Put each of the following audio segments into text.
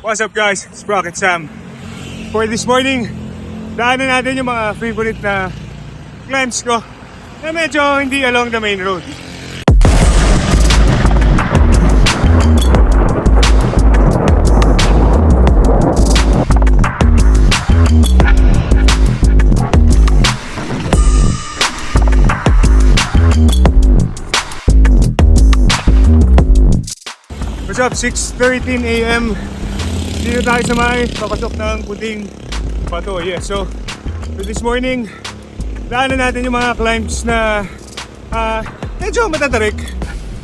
What's up guys? It's Rocket Sam. For this morning, daanan natin yung mga favorite na climbs ko na medyo hindi along the main road. What's up? 6:13 AM. Dito tayo sa may papasok ng Puting Bato. Yeah, so this morning, daanan natin yung mga climbs na medyo matatarik.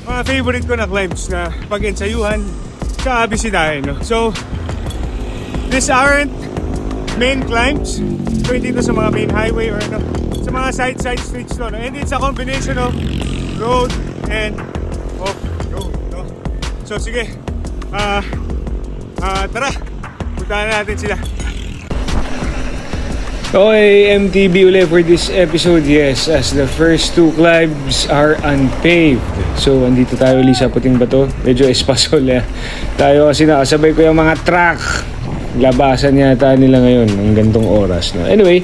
Mga favorite ko na climbs na pag-ensayuhan sa bisitahin. No? So, these aren't main climbs. So, hindi ito sa mga main highway or ano, sa mga side streets to. No? And it's a combination of road and off-road. No? So, sige. Tara, puntahan natin sila. Okay, MTB ulit for this episode. Yes, as the first two climbs are unpaved. So, andito tayo ulit sa Puting Bato. Medyo espasol tayo kasi nakasabay ko yung mga truck. Labasan yata nila ngayon ng gantong oras. No? Anyway,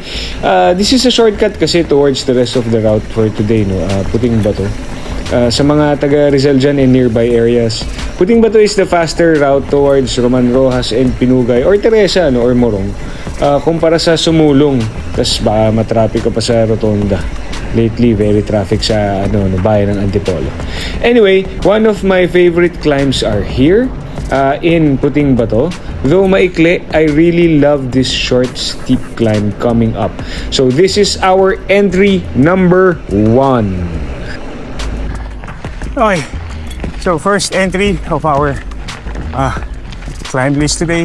this is a shortcut kasi towards the rest of the route for today. No? Puting Bato. Sa mga taga Rizal dyan in nearby areas, Puting Bato is the faster route towards Roman Rojas and Pinugay or Teresa or Morong kumpara sa Sumulong. Tas baka matraffic ka pa sa Rotonda. Lately, very traffic sa bayan ng Antipolo. Anyway, one of my favorite climbs are here in Puting Bato. Though maikli, I really love this short, steep climb coming up. So this is our entry number 1. Okay, so first entry of our climb list today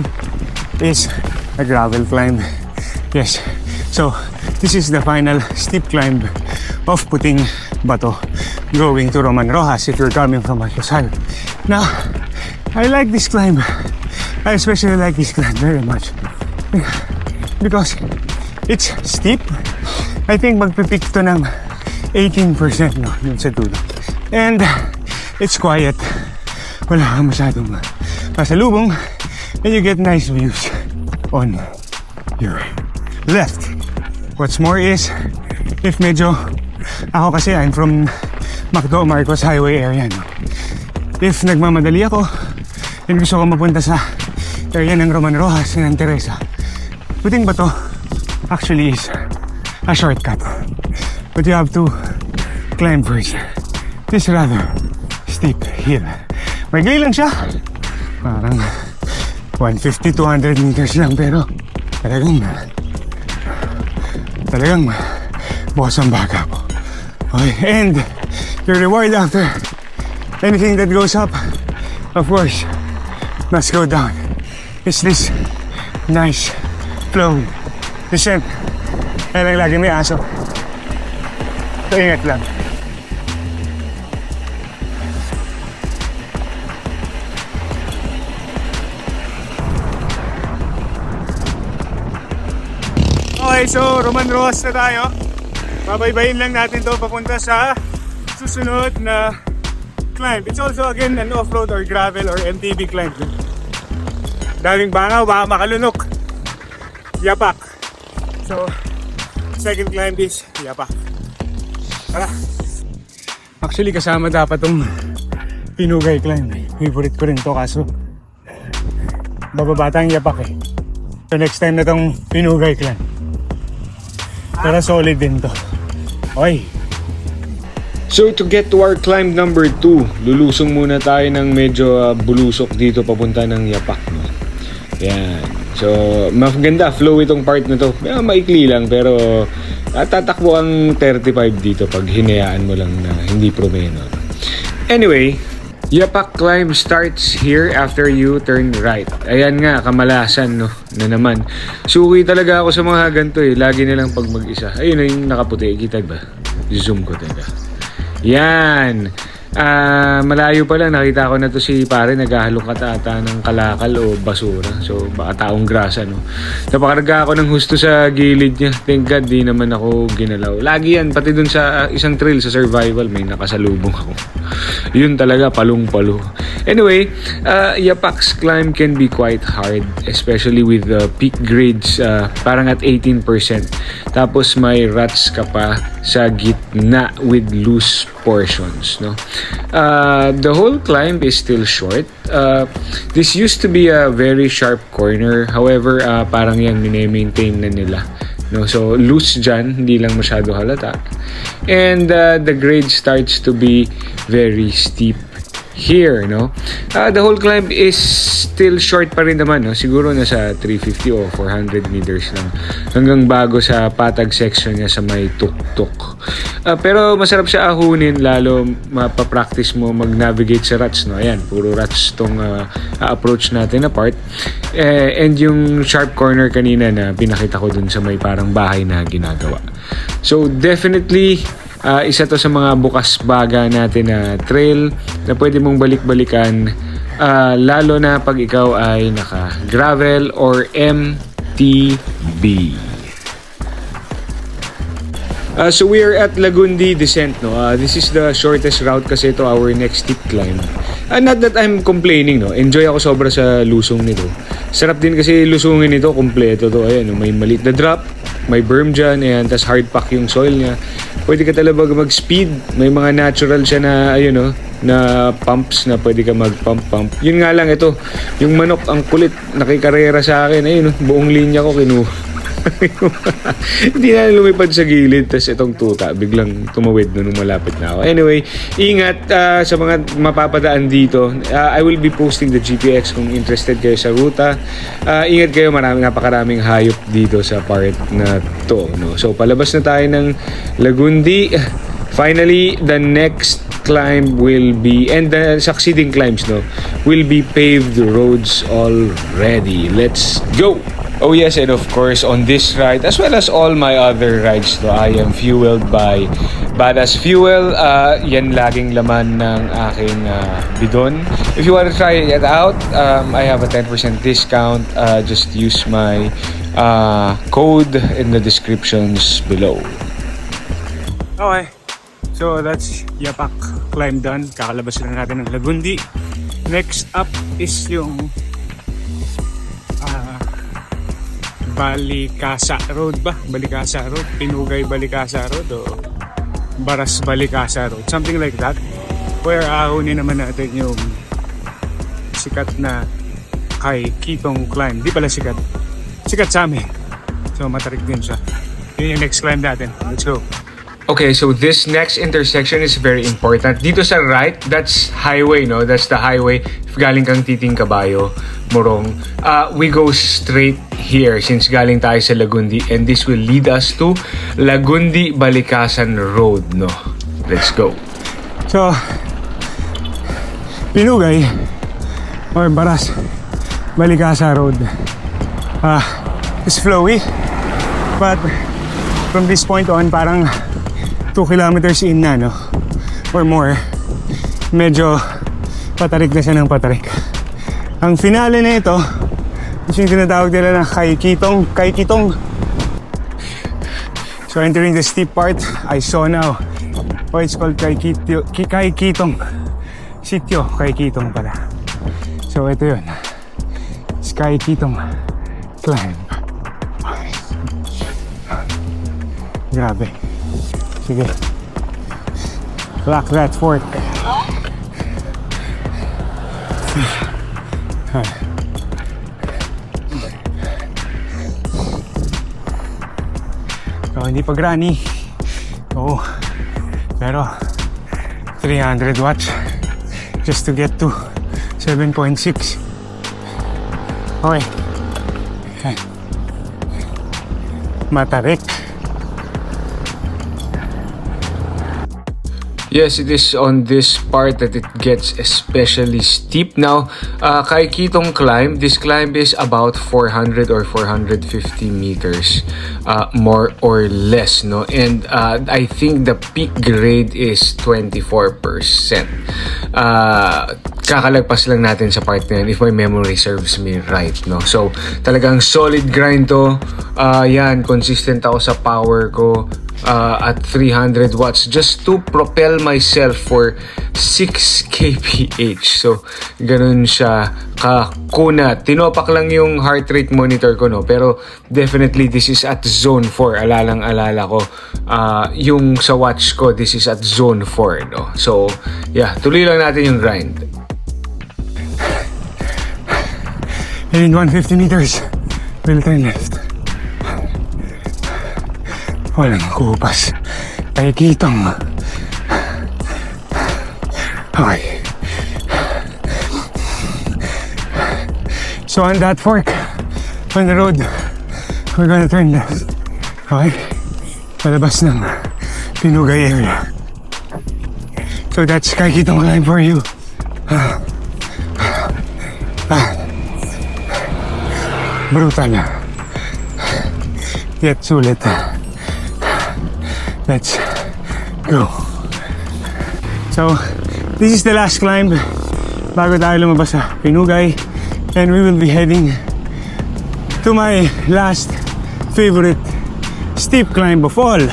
is a gravel climb. Yes, so this is the final steep climb of Puting Bato going to Roman Rojas if you're coming from Marcos Highway. Now, I like this climb. I especially like this climb very much because it's steep. I think magpipick to ng 18% no, yun sa dulo. And it's quiet. Wala kang masyadong pasalubong and you get nice views on your left. What's more is, if medyo, ako kasi I'm from Macdo, Marcos Highway area. No? If nagmamadali ako and gusto ko mapunta sa area ng Roman Rojas and ng Teresa, Puting Bato actually is a shortcut. But you have to climb first this rather steep hill. Maigli lang siya. Parang 150-200 meters lang pero talagang bukas ang baga po. Okay, and your reward after anything that goes up, of course, must go down. It's this nice flow descent. Kaya lang lagi may aso. So ingat lang. Okay, so Roman Rojas na tayo. Babaybayin lang natin to papunta sa susunod na climb. It's also again an off-road or gravel or MTB climb. Daming bangaw, baka makalunok. Yapak. So, second climb is Yapak. Tara. Actually, kasama dapat tong Pinugay climb. Favorite ko rin to kaso bababa tayong Yapak eh. So next time na tong Pinugay climb. Pero solid din to. Okay. So to get to our climb number 2, lulusong muna tayo ng medyo bulusok dito papunta ng Yapak. No? Yan. So maganda flow itong part na to. Maikli lang pero tatakbo ang 35 dito pag hinayaan mo lang na hindi promeno. Anyway, Yapak climb starts here after you turn right. Ayan nga, kamalasan no, na naman. Suki talaga ako sa mga ganito eh. Lagi nilang pag mag-isa. Ayun na yung nakaputi. Kita ba? Zoom ko talaga. Yan. Malayo pa lang nakita ko na to si pare naghahalong ata ng kalakal o basura. So baka taong grasa, no. Napakarga ako ng husto sa gilid niya. Thank God di naman ako ginalaw. Lagi yan, pati dun sa isang trail sa survival may nakasalubong ako. Yun talaga, palong-palo. Anyway, Yapak's climb can be quite hard, especially with the peak grades parang at 18%. Tapos may ruts ka pa sa gitna with loose portions, no. The whole climb is still short. This used to be a very sharp corner. However, parang yan mine-maintain na nila, no. So loose dyan, hindi lang masyado halata. And the grade starts to be very steep here, no. The whole climb is still short pa rin naman, no. Siguro nasa 350 o 400 meters lang hanggang bago sa patag section niya sa may tuktok. Pero masarap siya ahunin, lalo mapapractice mo mag-navigate sa ruts, no. Ayan, puro ruts tong approach natin na part. And yung sharp corner kanina na pinakita ko dun sa may parang bahay na ginagawa. So definitely isa to sa mga bukas baga natin na trail na pwede mong balik-balikan, lalo na pag ikaw ay naka-gravel or MTB. So we are at Lagundi Descent, no. This is the shortest route kasi to our next steep climb. Not that I'm complaining, no. Enjoy ako sobra sa lusong nito. Sarap din kasi lusungin nito, kompleto to. Ayan, no? May maliit na drop, may berm dyan, ayan, tas hard pack yung soil niya. Pwede ka talaga mag-speed. May mga natural siya na, ayun, no, na pumps na pwede ka mag-pump. Yun nga lang, ito, yung manok, ang kulit, nakikarera sa akin. Ayun, no, buong linya ko kinuha. Hindi na lumipad sa gilid, tas itong tuta biglang tumawid nung malapit na ako. Anyway, ingat sa mga mapapadaan dito. I will be posting the GPX kung interested kayo sa ruta. Ingat kayo, napakaraming hayop dito sa part na to, no? So palabas na tayo ng Lagundi. Finally, the next climb will be, and the succeeding climbs, no, will be paved roads already. Let's go! Oh yes, and of course on this ride as well as all my other rides, no, I am fueled by Badass Fuel. Yan laging laman ng aking bidon. If you want to try it out, I have a 10% discount. Just use my code in the descriptions below. Okay, so that's Yapak climb done. Kakalabas na natin ng Lagundi. Next up is yung Balikasa Road ba? Balikasa Road? Pinugay Balikasa Road o Baras Balikasa Road? Something like that. Where ahunin naman natin yung sikat na kay Kitong climb. Di pala sikat. Sikat sa amin. So matarik din siya. Yun yung next climb natin. Let's go. Okay, so this next intersection is very important. Dito sa right, that's highway, no? That's the highway. If galing kang Titing Kabayo, Morong, we go straight here since galing tayo sa Lagundi, and this will lead us to Lagundi Balikasan Road, no? Let's go. So, Pinugay or Baras Balikasa Road is flowy, but from this point on, parang 2 kilometers in na, no? Or more. Medyo patarik na siya ng patarik. Ang finale na ito is yung tinatawag nila na Kay Kitong. So entering the steep part, I saw now. Oh, it's called Kay Kitong. Sitio Kay Kitong pala. So ito yun. It's Kay Kitong climb. Grabe. Sige. Lock that fork. So, hindi pa granny. Oo. Pero 300 watts just to get to 7.6. Okay. Matarik. Yes, it is on this part that it gets especially steep. Now, kay Kitong climb, this climb is about 400 or 450 meters, more or less, no? And I think the peak grade is 24%. Kakalagpas lang natin sa part na yan if my memory serves me right, no? So, talagang solid grind to. Yan, consistent ako sa power ko. At 300 watts just to propel myself for 6 kph. So, ganun siya kakunat. Tinopak lang yung heart rate monitor ko, no? Pero definitely this is at zone 4. Alalang-alala ko. Yung sa watch ko, this is at zone 4, no? So, yeah, tuloy lang natin yung grind. And in 150 meters, we'll turn left. Walang kupas. Kay Kitong. Okay. So on that fork, on the road, we're gonna turn left. Okay? Palabas ng Pinugay area. So that's Kay Kitong climb for you. Brutal. Yet sulit. Let's go. So, this is the last climb bago tayo lumabas sa Pinugay, and we will be heading to my last favorite steep climb of all.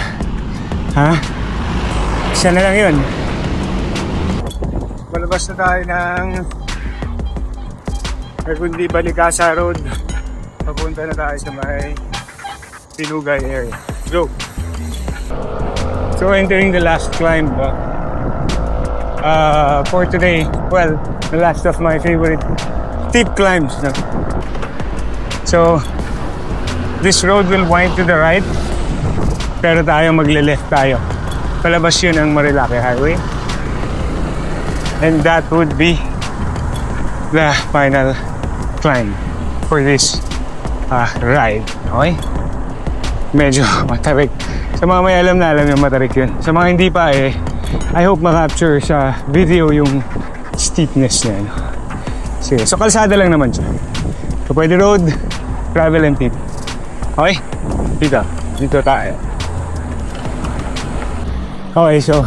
Isa na lang yun. Palabas na tayo ng kundi Balikasa Road. Papunta na tayo sa may Pinugay area. Go! So entering the last climb for today, well, the last of my favorite steep climbs. No? So this road will wind to the right, pero tayo magle-left tayo. Palabas yun ang Marilake Highway, and that would be the final climb for this ride. Okay? Medyo matarik. Sa mga may alam na alam yung matarik yun. Sa mga hindi pa I hope ma-capture sa video yung steepness niya. No? Sige, so kalsada lang naman siya. So pwede road, gravel and tip. Okay? Dito tayo. Okay, so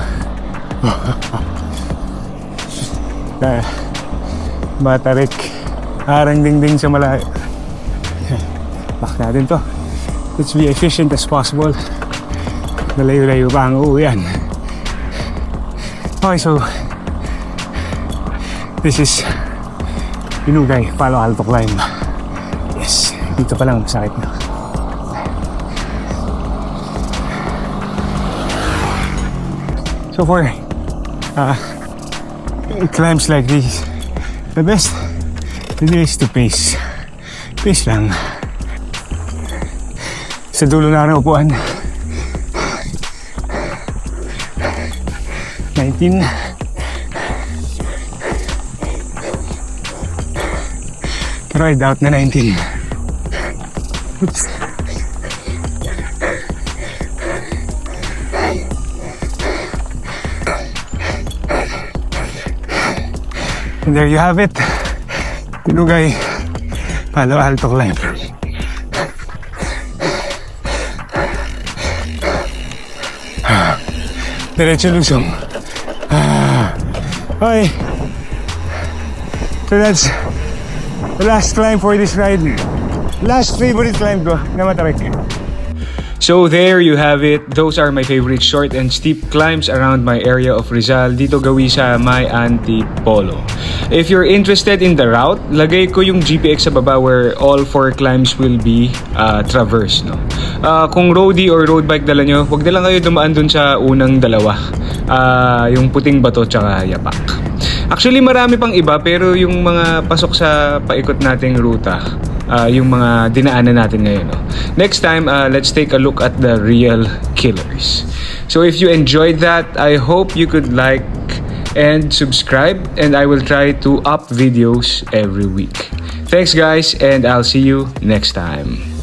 matarik. Harang dingding sa malayo. Back natin to. Let's be efficient as possible. Malayo-layo pa ang uuwian. Okay, so this is Pinugay, Palo Alto climb. Yes, dito pa lang masakit na. So for climbs like this, the best is to pace. Pace lang. Sa dulo na ng upuan. 19. Pero I doubt na 19. Oops. And there you have it. Pinugay, Palo Alto climb. Diretso lusong. Okay. So that's the last climb for this ride. Last favorite climb ko na matarik. So there you have it. Those are my favorite short and steep climbs around my area of Rizal. Dito gawi sa may Antipolo. If you're interested in the route, lagay ko yung GPX sa baba where all 4 climbs will be traversed. No? Kung roadie or road bike dala nyo, huwag na lang kayo dumaan dun sa unang dalawa. Yung Puting Bato tsaka Yapak. Actually marami pang iba, pero yung mga pasok sa paikot nating ruta, yung mga dinaanan natin ngayon. No? Next time, let's take a look at the real killers. So if you enjoyed that, I hope you could like and subscribe, and I will try to up videos every week. Thanks guys, and I'll see you next time.